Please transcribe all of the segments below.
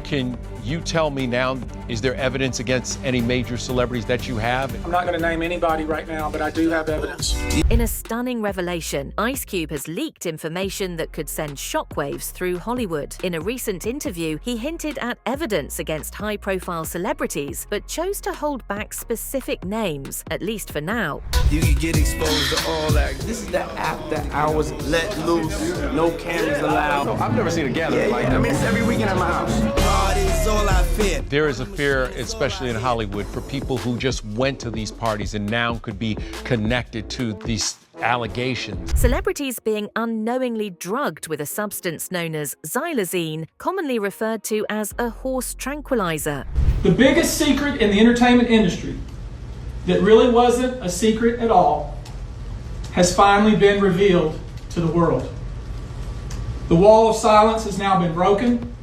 Can you tell me now, is there evidence against any major celebrities that you have? I'm not going to name anybody right now, but I do have evidence. In a stunning revelation, Ice Cube has leaked information that could send shockwaves through Hollywood. In a recent interview, he hinted at evidence against high-profile celebrities, but chose to hold back specific names, at least for now. You can get exposed to all that. This is the app that I was let loose, no cameras allowed. I've never seen a gathering like that. I mean, it's every weekend at my house. Party's all I fear. There is a fear, especially in Hollywood, for people who just went to these parties and now could be connected to these allegations. Celebrities being unknowingly drugged with a substance known as Xylazine, commonly referred to as a horse tranquilizer. The biggest secret in the entertainment industry that really wasn't a secret at all has finally been revealed to the world. The wall of silence has now been broken,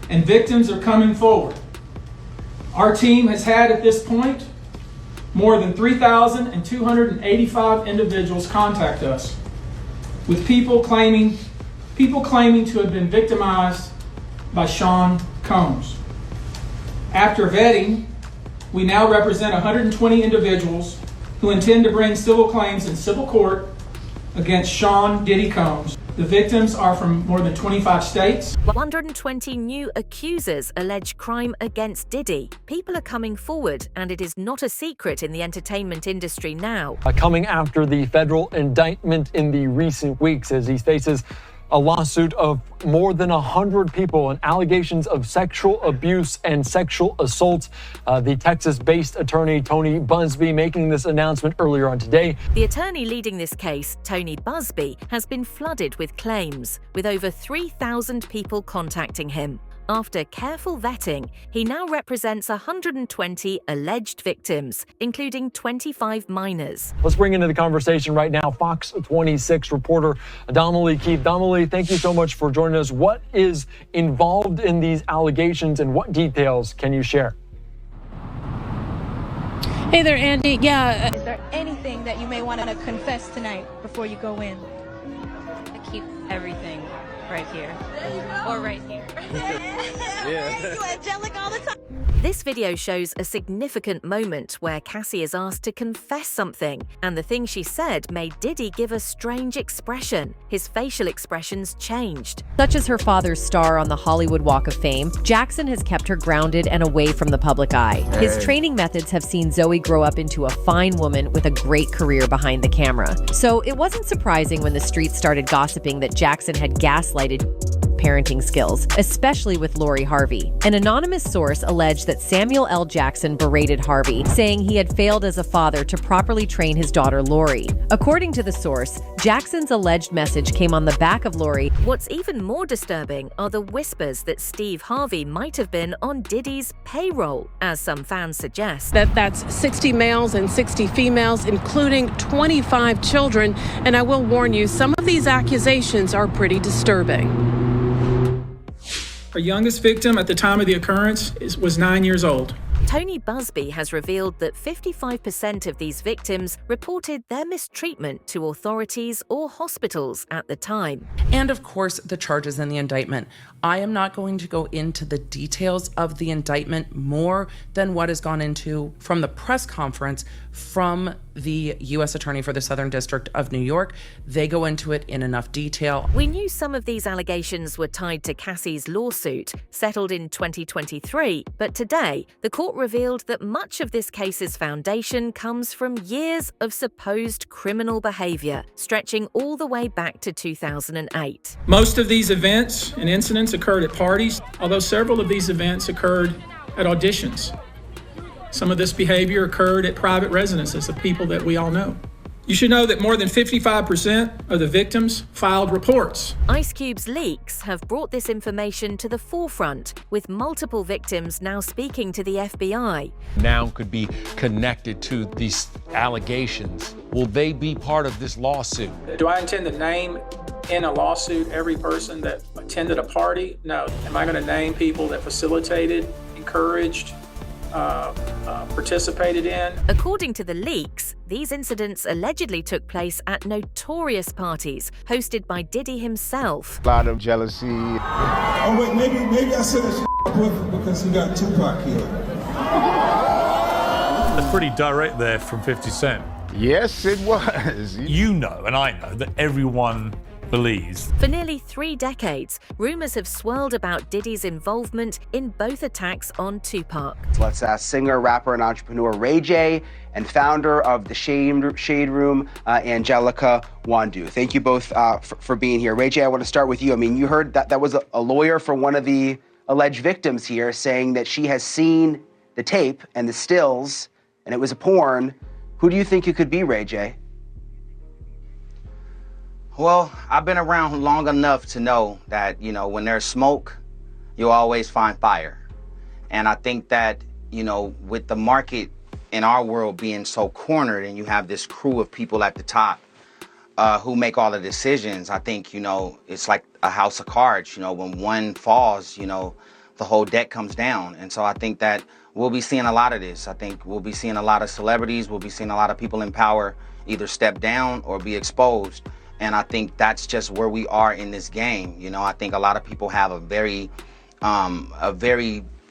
and victims are coming forward. Our team has had at this point more than 3,285 individuals contact us with people claiming to have been victimized by Sean Combs. After vetting, we now represent 120 individuals who intend to bring civil claims in civil court against Sean Diddy Combs. The victims are from more than 25 states. 120 new accusers allege crime against Diddy. People are coming forward, and it is not a secret in the entertainment industry now. Coming after the federal indictment in the recent weeks as he faces a lawsuit of more than 100 people and allegations of sexual abuse and sexual assault. The Texas-based attorney Tony Buzbee making this announcement earlier on today. The attorney leading this case, Tony Buzbee, has been flooded with claims, with over 3,000 people contacting him. After careful vetting, he now represents 120 alleged victims, including 25 minors. Let's bring into the conversation right now Fox 26 reporter Domily Keith. Domily, thank you so much for joining us. What is involved in these allegations and what details can you share? Hey there, Andy. Yeah. Is there anything that you may want to confess tonight before you go in? I keep everything right here. Or right here. Yeah. You angelic all the time. This video shows a significant moment where Cassie is asked to confess something, and the thing she said made Diddy give a strange expression. His facial expressions changed. Such as her father's star on the Hollywood Walk of Fame, Jackson has kept her grounded and away from the public eye. His training methods have seen Zoe grow up into a fine woman with a great career behind the camera. So it wasn't surprising when the streets started gossiping that Jackson had gaslighted parenting skills, especially with Lori Harvey. An anonymous source alleged that Samuel L. Jackson berated Harvey, saying he had failed as a father to properly train his daughter Lori. According to the source, Jackson's alleged message came on the back of Lori. What's even more disturbing are the whispers that Steve Harvey might have been on Diddy's payroll, as some fans suggest. That's 60 males and 60 females, including 25 children. And I will warn you, some of these accusations are pretty disturbing. Our youngest victim at the time of the occurrence was 9 years old. Tony Buzbee has revealed that 55% of these victims reported their mistreatment to authorities or hospitals at the time. And of course, the charges in the indictment. I am not going to go into the details of the indictment more than what has gone into from the press conference from the U.S. Attorney for the Southern District of New York. They go into it in enough detail. We knew some of these allegations were tied to Cassie's lawsuit, settled in 2023, but today, the court revealed that much of this case's foundation comes from years of supposed criminal behavior, stretching all the way back to 2008. Most of these events and incidents occurred at parties, although several of these events occurred at auditions. Some of this behavior occurred at private residences of people that we all know. You should know that more than 55% of the victims filed reports. Ice Cube's leaks have brought this information to the forefront, with multiple victims now speaking to the FBI. Now could be connected to these allegations. Will they be part of this lawsuit? Do I intend to name in a lawsuit every person that attended a party? No. Am I going to name people that facilitated, encouraged, participated in? According to the leaks, these incidents allegedly took place at notorious parties hosted by Diddy himself. A lot of jealousy. Oh wait, maybe I said that shit. with because he got Tupac killed. That's pretty direct there from 50 Cent. Yes, it was. You know, and I know, that everyone believes. For nearly 3 decades, rumors have swirled about Diddy's involvement in both attacks on Tupac. Let's ask singer, rapper, and entrepreneur Ray J and founder of the Shade Room, Angelica Wandu. Thank you both for being here. Ray J, I want to start with you. I mean, you heard that was a lawyer for one of the alleged victims here saying that she has seen the tape and the stills, and it was a porn. Who do you think it could be, Ray J? Well, I've been around long enough to know that, you know, when there's smoke, you'll always find fire. And I think that, you know, with the market in our world being so cornered and you have this crew of people at the top who make all the decisions, I think, you know, it's like a house of cards. You know, when one falls, you know, the whole deck comes down. And so I think that we'll be seeing a lot of this. I think we'll be seeing a lot of celebrities, we'll be seeing a lot of people in power either step down or be exposed. And I think that's just where we are in this game. You know, I think a lot of people have a very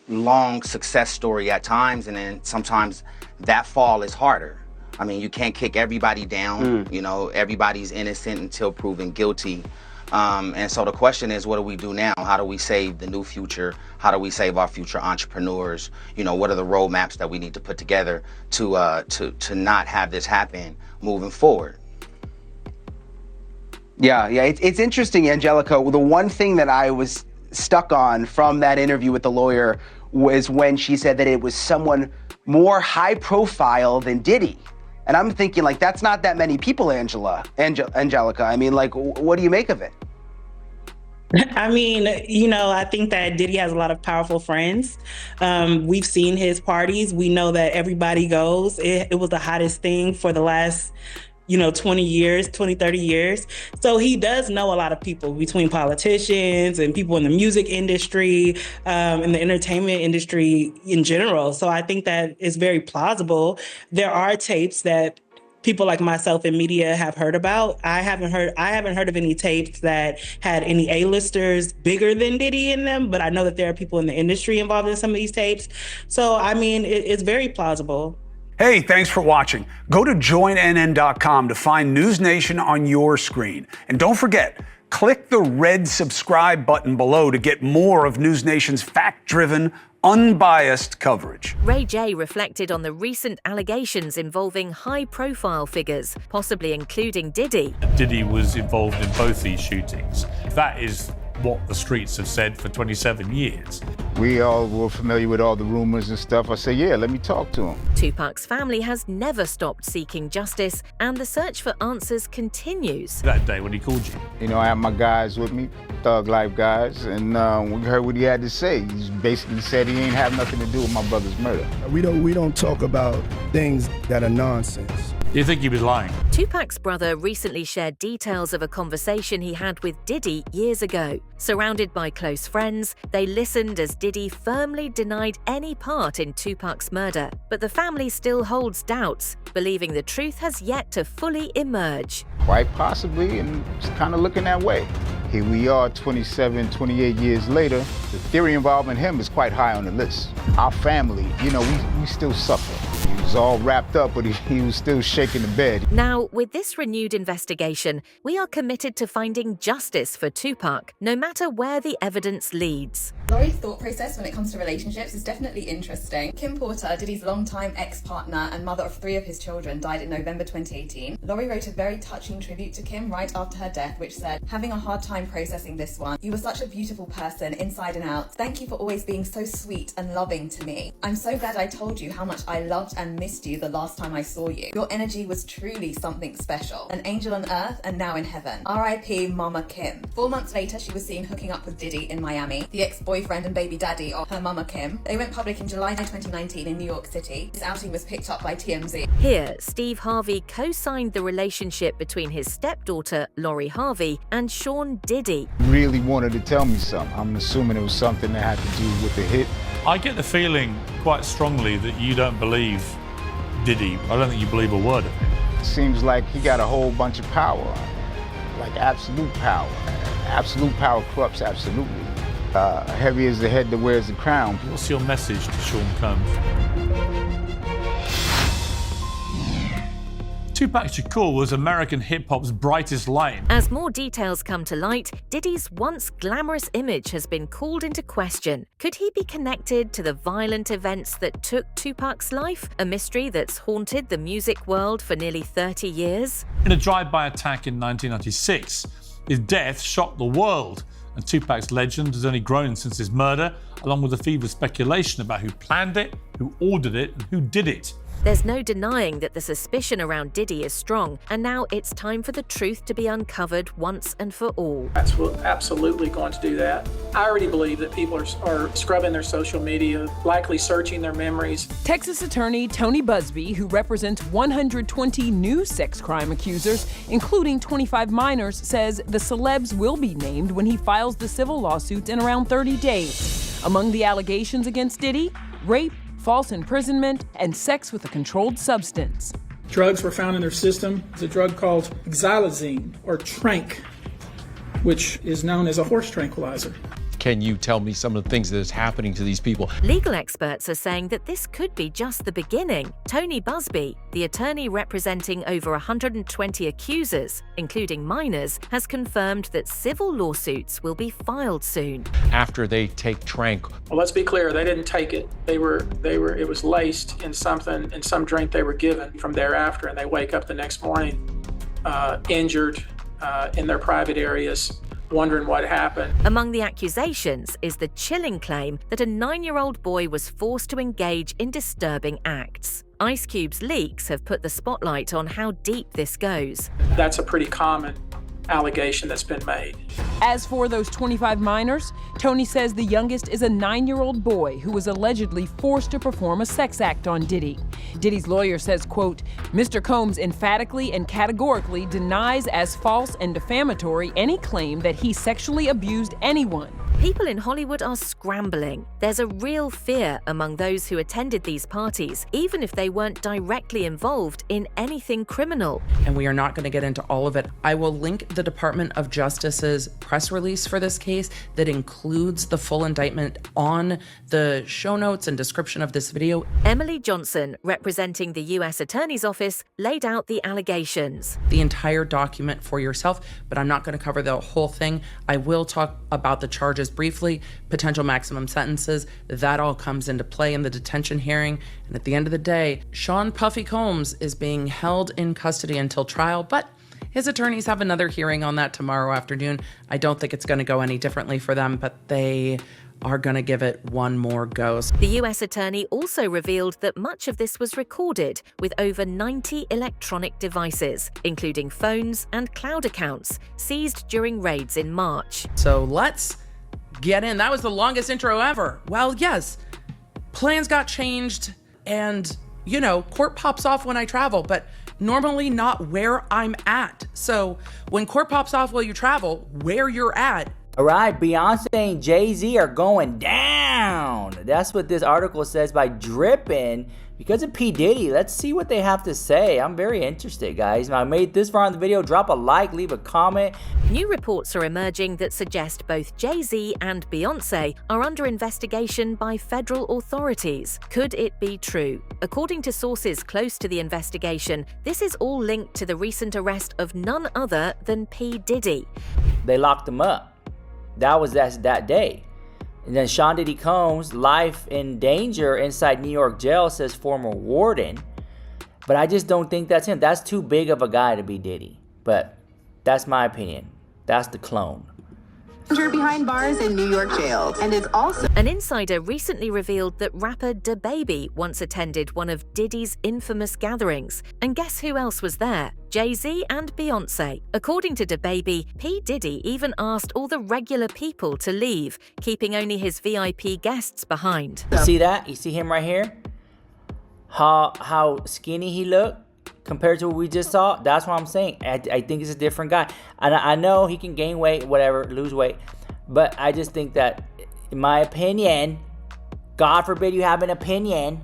long success story at times, and then sometimes that fall is harder. I mean, you can't kick everybody down. You know, everybody's innocent until proven guilty. And so the question is, what do we do now? How do we save the new future? How do we save our future entrepreneurs? You know, what are the roadmaps that we need to put together to not have this happen moving forward? Yeah, it's interesting, Angelica. The one thing that I was stuck on from that interview with the lawyer was when she said that it was someone more high profile than Diddy. And I'm thinking, like, that's not that many people, Angelica. I mean, like, what do you make of it? I mean, you know, I think that Diddy has a lot of powerful friends. We've seen his parties. We know that everybody goes. It was the hottest thing for the last 20 years, 20, 30 years. So he does know a lot of people, between politicians and people in the music industry, and the entertainment industry in general. So I think that it's very plausible. There are tapes that people like myself in media have heard about. I haven't heard of any tapes that had any A-listers bigger than Diddy in them, but I know that there are people in the industry involved in some of these tapes. So, I mean, it's very plausible. Hey, thanks for watching. Go to joinnn.com to find News Nation on your screen. And don't forget, click the red subscribe button below to get more of News Nation's fact-driven, unbiased coverage. Ray J reflected on the recent allegations involving high-profile figures, possibly including Diddy. Diddy was involved in both these shootings. That is what the streets have said for 27 years. We all were familiar with all the rumors and stuff. I said, yeah, let me talk to him. Tupac's family has never stopped seeking justice, and the search for answers continues. That day when he called you. You know, I had my guys with me, Thug Life guys, and we heard what he had to say. He basically said he ain't have nothing to do with my brother's murder. We don't talk about things that are nonsense. Do you think he was lying? Tupac's brother recently shared details of a conversation he had with Diddy years ago. Surrounded by close friends, they listened as Diddy firmly denied any part in Tupac's murder. But the family still holds doubts, believing the truth has yet to fully emerge. Quite possibly, and it's kind of looking that way. Here we are 27, 28 years later. The theory involving him is quite high on the list. Our family, you know, we still suffer. He was all wrapped up, but he was still shaking the bed. Now, with this renewed investigation, we are committed to finding justice for Tupac, no matter where the evidence leads. Lori's thought process when it comes to relationships is definitely interesting. Kim Porter, Diddy's longtime ex-partner and mother of 3 of his children, died in November 2018. Lori wrote a very touching tribute to Kim right after her death, which said, "Having a hard time processing this one. You were such a beautiful person, inside and out. Thank you for always being so sweet and loving to me. I'm so glad I told you how much I loved and missed you the last time I saw you. Your energy was truly something special. An angel on earth and now in heaven. R.I.P. Mama Kim." 4 months later, she was seen hooking up with Diddy in Miami, the ex-boyfriend and baby daddy of her Mama Kim. They went public in July 2019 in New York City. This outing was picked up by TMZ. Here, Steve Harvey co-signed the relationship between his stepdaughter, Lori Harvey, and Sean Diddy. Really wanted to tell me something. I'm assuming it was something that had to do with the hit. I get the feeling quite strongly that you don't believe Diddy. I don't think you believe a word of it. Seems like he got a whole bunch of power, like absolute power. Absolute power corrupts absolutely. Heavy is the head that wears the crown. What's your message to Sean Combs? Tupac Shakur was American hip-hop's brightest light. As more details come to light, Diddy's once glamorous image has been called into question. Could he be connected to the violent events that took Tupac's life? A mystery that's haunted the music world for nearly 30 years? In a drive-by attack in 1996, his death shocked the world, and Tupac's legend has only grown since his murder, along with the fevered speculation about who planned it, who ordered it, and who did it. There's no denying that the suspicion around Diddy is strong, and now it's time for the truth to be uncovered once and for all. That's absolutely going to do that. I already believe that people are scrubbing their social media, likely searching their memories. Texas attorney Tony Buzbee, who represents 120 new sex crime accusers, including 25 minors, says the celebs will be named when he files the civil lawsuit in around 30 days. Among the allegations against Diddy, rape, false imprisonment, and sex with a controlled substance. Drugs were found in their system. It's a drug called Xylazine, or Trank, which is known as a horse tranquilizer. Can you tell me some of the things that is happening to these people? Legal experts are saying that this could be just the beginning. Tony Buzbee, the attorney representing over 120 accusers, including minors, has confirmed that civil lawsuits will be filed soon. After they take Trank. Well, let's be clear, they didn't take it. It was laced in some drink they were given from thereafter, and they wake up the next morning injured in their private areas, wondering what happened. Among the accusations is the chilling claim that a 9-year-old boy was forced to engage in disturbing acts. Ice Cube's leaks have put the spotlight on how deep this goes. That's a pretty common allegation that's been made. As for those 25 minors, Tony says the youngest is a 9-year-old boy who was allegedly forced to perform a sex act on Diddy. Diddy's lawyer says, quote, Mr. Combs emphatically and categorically denies as false and defamatory any claim that he sexually abused anyone. People in Hollywood are scrambling. There's a real fear among those who attended these parties, even if they weren't directly involved in anything criminal. And we are not going to get into all of it. I will link the Department of Justice's press release for this case that includes the full indictment on the show notes and description of this video. Emily Johnson, representing the U.S. Attorney's Office, laid out the allegations. The entire document for yourself, but I'm not going to cover the whole thing. I will talk about the charges briefly, potential maximum sentences. That all comes into play in the detention hearing. And at the end of the day, Sean Puffy Combs is being held in custody until trial, but his attorneys have another hearing on that tomorrow afternoon. I don't think it's going to go any differently for them, but they are going to give it one more go. The U.S. Attorney also revealed that much of this was recorded with over 90 electronic devices, including phones and cloud accounts, seized during raids in March. So let's get in. That was the longest intro ever. Well, yes, plans got changed and, court pops off when I travel, but normally not where I'm at. So when court pops off while you travel, where you're at. All right, Beyonce and Jay-Z are going down. That's what this article says by Drippin' because of P. Diddy. Let's see what they have to say. I'm very interested, guys. Now, I made this far in the video. Drop a like, leave a comment. New reports are emerging that suggest both Jay-Z and Beyonce are under investigation by federal authorities. Could it be true? According to sources close to the investigation, this is all linked to the recent arrest of none other than P. Diddy. They locked him up. That was that day. And then Sean Diddy Combs, life in danger inside New York jail, says former warden. But I just don't think that's him. That's too big of a guy to be Diddy. But that's my opinion. That's the clone. Behind bars in New York jails, and is also an insider recently revealed that rapper DaBaby once attended one of Diddy's infamous gatherings. And guess who else was there? Jay-Z and Beyonce. According to DaBaby, P. Diddy even asked all the regular people to leave, keeping only his VIP guests behind. You see that? You see him right here? How skinny he looked compared to what we just saw? That's what I'm saying. I think he's a different guy. And I know he can gain weight, whatever, lose weight. But I just think that, in my opinion, God forbid you have an opinion,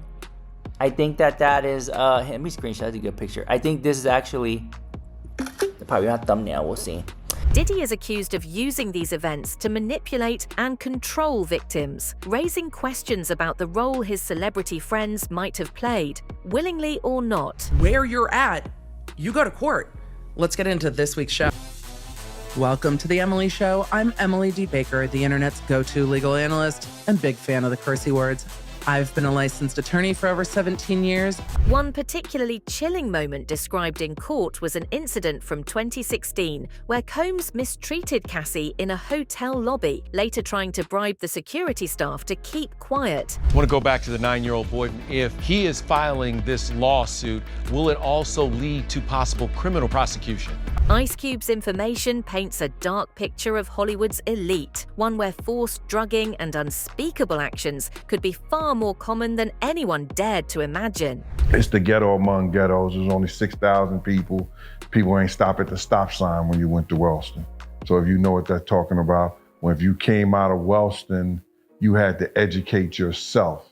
I think that is, let me screenshot, that's a good picture. I think this is actually, probably not thumbnail, we'll see. Diddy is accused of using these events to manipulate and control victims, raising questions about the role his celebrity friends might have played, willingly or not. Where you're at, you go to court. Let's get into this week's show. Welcome to The Emily Show. I'm Emily D. Baker, the internet's go-to legal analyst and big fan of the cursey words. I've been a licensed attorney for over 17 years. One particularly chilling moment described in court was an incident from 2016 where Combs mistreated Cassie in a hotel lobby, later trying to bribe the security staff to keep quiet. I want to go back to the 9-year-old boy. If he is filing this lawsuit, will it also lead to possible criminal prosecution? Ice Cube's information paints a dark picture of Hollywood's elite, one where forced drugging and unspeakable actions could be far more common than anyone dared to imagine. It's the ghetto among ghettos. There's only 6,000 people. People ain't stop at the stop sign when you went to Wellston. So if you know what they're talking about, when if you came out of Wellston, you had to educate yourself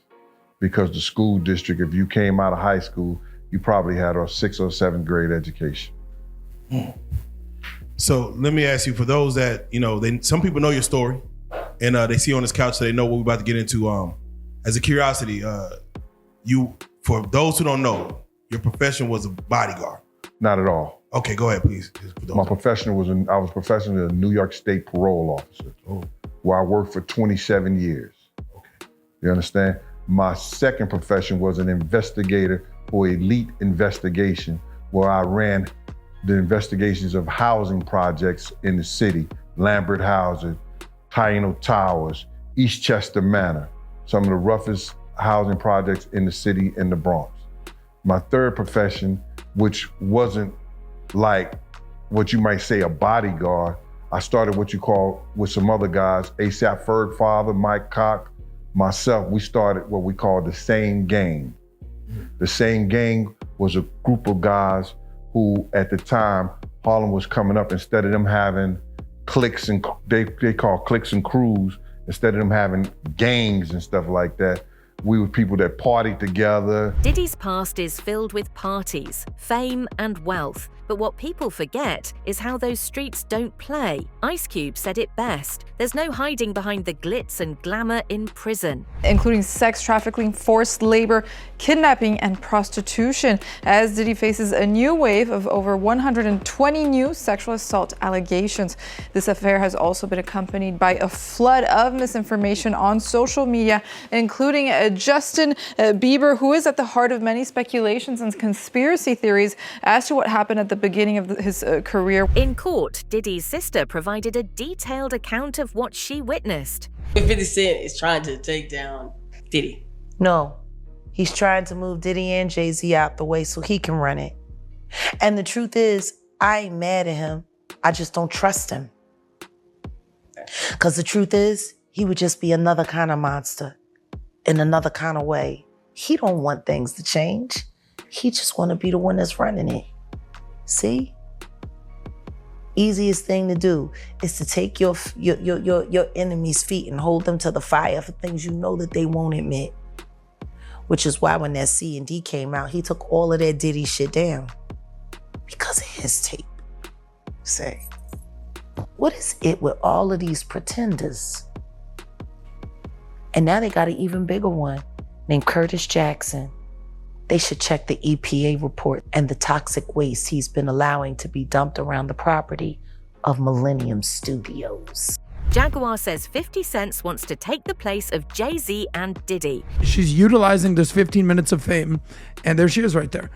because the school district, if you came out of high school, you probably had a 6th or 7th grade education. So let me ask you, for those that, some people know your story and they see you on this couch, so they know what we're about to get into. As a curiosity, for those who don't know, your profession was a bodyguard. Not at all. Okay, go ahead, please. My profession was, I was professionally a New York State parole officer, where I worked for 27 years. Okay. You understand? My second profession was an investigator for Elite Investigation, where I ran the investigations of housing projects in the city, Lambert Housing, Taino Towers, Eastchester Manor, some of the roughest housing projects in the city in the Bronx. My third profession, which wasn't like what you might say a bodyguard, I started what you call, with some other guys, ASAP Ferg father, Mike Cock, myself, we started what we call the Same Gang. The Same Gang was a group of guys who, at the time, Harlem was coming up. Instead of them having cliques and, they call cliques and crews, instead of them having gangs and stuff like that, we were people that partied together. Diddy's past is filled with parties, fame, and wealth. But what people forget is how those streets don't play. Ice Cube said it best. There's no hiding behind the glitz and glamour in prison. Including sex trafficking, forced labor, kidnapping, and prostitution, as Diddy faces a new wave of over 120 new sexual assault allegations. This affair has also been accompanied by a flood of misinformation on social media, including Justin Bieber, who is at the heart of many speculations and conspiracy theories as to what happened at the beginning of his career. In court, Diddy's sister provided a detailed account of what she witnessed. 50 Cent is trying to take down Diddy. No, he's trying to move Diddy and Jay-Z out the way so he can run it. And the truth is, I ain't mad at him. I just don't trust him. Because the truth is, he would just be another kind of monster in another kind of way. He don't want things to change. He just want to be the one that's running it. See? Easiest thing to do is to take your enemy's feet and hold them to the fire for things you know that they won't admit. Which is why when that C&D came out, he took all of that Diddy shit down. Because of his tape. Say, what is it with all of these pretenders? And now they got an even bigger one named Curtis Jackson. They should check the EPA report and the toxic waste he's been allowing to be dumped around the property of Millennium Studios. Jaguar says 50 Cent wants to take the place of Jay-Z and Diddy. She's utilizing this 15 minutes of fame, and there she is right there.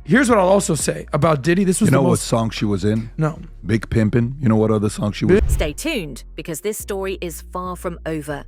Here's what I'll also say about Diddy. This was what song she was in? No. Big Pimpin'. You know what other song she was? Stay tuned, because this story is far from over.